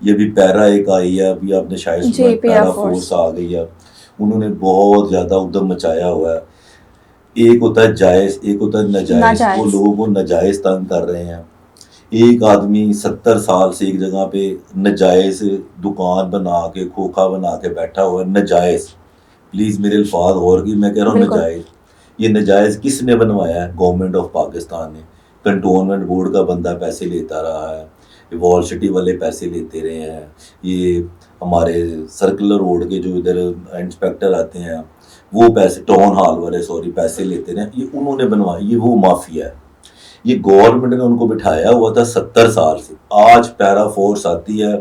یہ بھی پیرا ایک آئی ہے، ابھی آپ نے شاید سنا ہے، پیرا فورس آ گئی ہے، انہوں نے بہت زیادہ ادھم مچایا ہوا ہے. ایک ہوتا ہے جائز، ایک ہوتا ہے ناجائز. وہ لوگوں کو ناجائز تنگ کر رہے ہیں. ایک آدمی 70 سال سے ایک جگہ پہ ناجائز دکان بنا کے کھوکھا بنا کے بیٹھا ہوا ہے، ناجائز. پلیز میرے الفاظ غور کی، میں کہہ رہا ہوں ناجائز. یہ ناجائز کس نے بنوایا ہے؟ گورنمنٹ آف پاکستان نے. کنٹونمنٹ بورڈ کا بندہ پیسے لیتا رہا ہے، وال سٹی والے پیسے لیتے رہے ہیں، یہ ہمارے سرکلر روڈ کے جو ادھر انسپیکٹر آتے ہیں وہ پیسے، ٹاؤن ہال والے پیسے لیتے رہے. یہ انہوں نے بنوایا، یہ وہ مافیا ہے. یہ گورنمنٹ نے ان کو بٹھایا ہوا تھا 70 سال سے. آج پیرا فورس آتی ہے،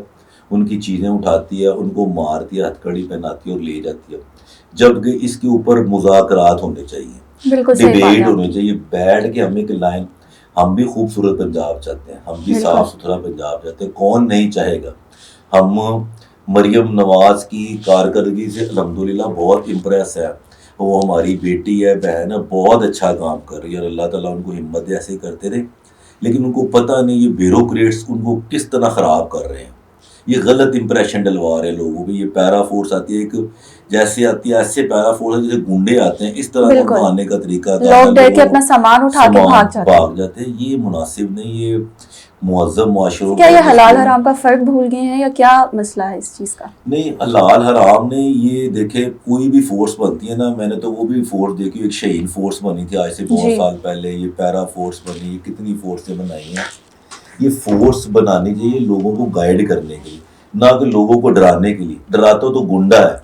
ان کی چیزیں اٹھاتی ہے، ان کو مارتی ہے، ہتھکڑی پہناتی ہے اور لے جاتی ہے. جبکہ اس کے اوپر مذاکرات ہونے چاہیے، ڈیبیٹ ہونے چاہیے، بیٹھ کے ہم ایک لائن. ہم بھی خوبصورت پنجاب چاہتے ہیں، ہم بھی صاف ستھرا پنجاب چاہتے ہیں، کون نہیں چاہے گا. ہم مریم نواز کی کارکردگی سے الحمدللہ بہت امپریس ہے. وہ ہماری بیٹی ہے، بہن ہے، بہت اچھا کام کر رہی ہے اور اللہ تعالیٰ ان کو ہمت ایسے ہی کرتے رہے. لیکن ان کو پتہ نہیں یہ بیوروکریٹس ان کو کس طرح خراب کر رہے ہیں. یہ غلط امپریشن ڈلوا رہے ہیں لوگوں پہ. یہ پیرا فورس آتی ہے، ایک جیسے آتی ہے ایسے پیرا فورس جیسے گنڈے آتے ہیں، اس طرح کا آنے کا طریقہ لوگ ڈر کے اپنا سامان اٹھا کے بھاگ جاتے ہیں. یہ مناسب نہیں. یہ مہذب معاشروں کیا یہ حلال حرام کا فرق بھول گئے ہیں یا کیا مسئلہ ہے اس چیز کا؟ نہیں، حلال حرام نہیں. یہ دیکھیں کوئی بھی فورس بنتی ہے نا، میں نے تو وہ بھی فورس دیکھی، ایک شہین فورس بنی تھی آج سے بہت سال پہلے، یہ پیرا فورس بنی، یہ کتنی فورسیں بنائی ہیں. یہ فورس بنانی چاہیے لوگوں کو گائیڈ کرنے کے لیے، نہ کہ لوگوں کو ڈرانے کے لیے. ڈراتا تو گنڈا ہے.